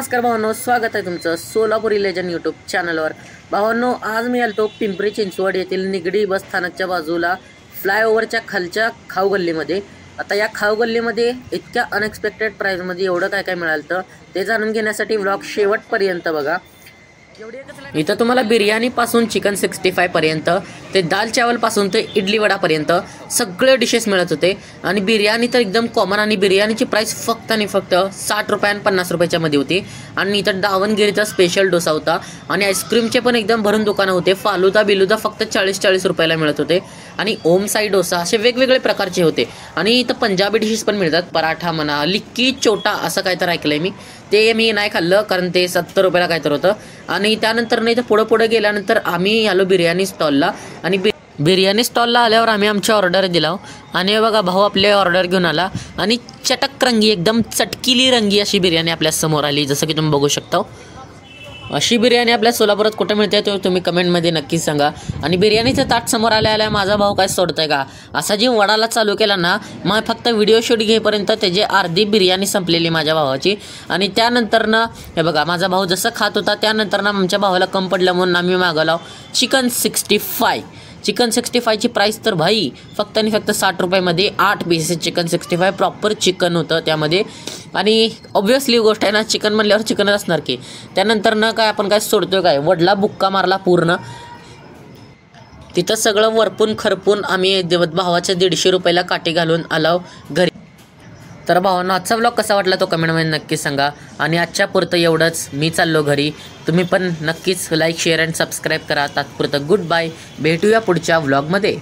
नमस्कार भावांनो, स्वागत आहे तुमचं सोलापुरी लेजंड यूट्यूब चॅनलवर। भावांनो, आज मी आलतो पिंपरी चिंचवड येथील निगडी बस स्थानकच्या बाजूला फ्लायओव्हरच्या खालच्या खाऊ गल्लीमध्ये। आता या खाऊ गल्लीमध्ये इतक्या अनएक्सपेक्टेड प्राइसमध्ये एवढं काय काय मिळालं ते जाणून घेण्यासाठी व्लॉग शेवटपर्यंत बघा। इथं तुम्हाला बिर्याणी पासून चिकन 65 पर्यंत ते दाल चावल पासून ते इडली वडा पर्यंत सगळे डिशेस मिळत होते। आणि बिर्याणी तर एकदम कॉमन, आणि बिर्याणीची प्राइस फक्त आणि फक्त 60 रुपये आणि 50 रुपयाच्या मध्ये होती। आणि इथं दावणगिरीचा स्पेशल डोसा होता, आणि आईस्क्रीमचे पण एकदम भरून दुकानं होते। फालुदा बिलुदा फक्त 40 रुपयाला मिळत होते, आणि ओम साई डोसा असे वेगवेगळे प्रकारचे होते। आणि इथं पंजाबी डिशेस पण मिळतात, पराठा म्हणा, लिक्की चोटा असं काय तर ऐकलंय मी, ते मी नाही खाल्लं कारण ते 70 रुपयाला काय तर होतं। आणि त्यानंतर नाही तर पुढे गेल्यानंतर आम्ही आलो बिर्याणी स्टॉलला, आणि बिर्याणी स्टॉलला आल्यावर आम्ही आमची ऑर्डर दिला। आणि बघा भाऊ आपले ऑर्डर घेऊन आला, आणि चटक रंगी एकदम चटकीली रंगी अशी बिर्याणी आपल्या समोर आली, जसं की तुम्ही बघू शकता। अशी बिर्याणी आपल्या सोलापुरात कुठे मिळते ते तुम्ही कमेंटमध्ये नक्कीच सांगा। आणि बिर्याणीचं ताट समोर आल्या माझा भाऊ काय सोडतोय का, असा जी वडाला चालू केला ना, मग फक्त व्हिडिओ शूट घेईपर्यंत त्याची अर्धी बिर्याणी संपलेली माझ्या भावाची। आणि त्यानंतर ना हे बघा माझा भाऊ जसं खात होता त्यानंतर ना आमच्या भावाला कम पडलं म्हणून आम्ही मागवला चिकन 65। चिकन 65ची प्राइस तर भाई फक्त आणि फक्त 60 रुपयामध्ये 8 पीसेस चिकन 65 प्रॉपर चिकन होतं त्यामध्ये। आणि ऑब्व्हियसली गोष्ट आहे ना, चिकन म्हणल्यावर चिकनच असणार की। त्यानंतर ना काय आपण काय सोडतोय काय, वडला बुक्का मारला पूर्ण तिथं सगळं वरपून खरपून आम्ही भावाच्या 150 रुपयाला काठी घालून आलो घरी। तर भावांनो, आजचा व्लॉग कसा वाटला तो कमेंटमध्ये नक्कीच सांगा। आणि आजच्या पुरतं एवढंच, मी चाललो घरी। तुम्ही पण नक्कीच लाईक शेअर अँड सबस्क्राईब करा। तात्पुरतं गुड बाय, भेटूया पुढच्या व्लॉगमध्ये।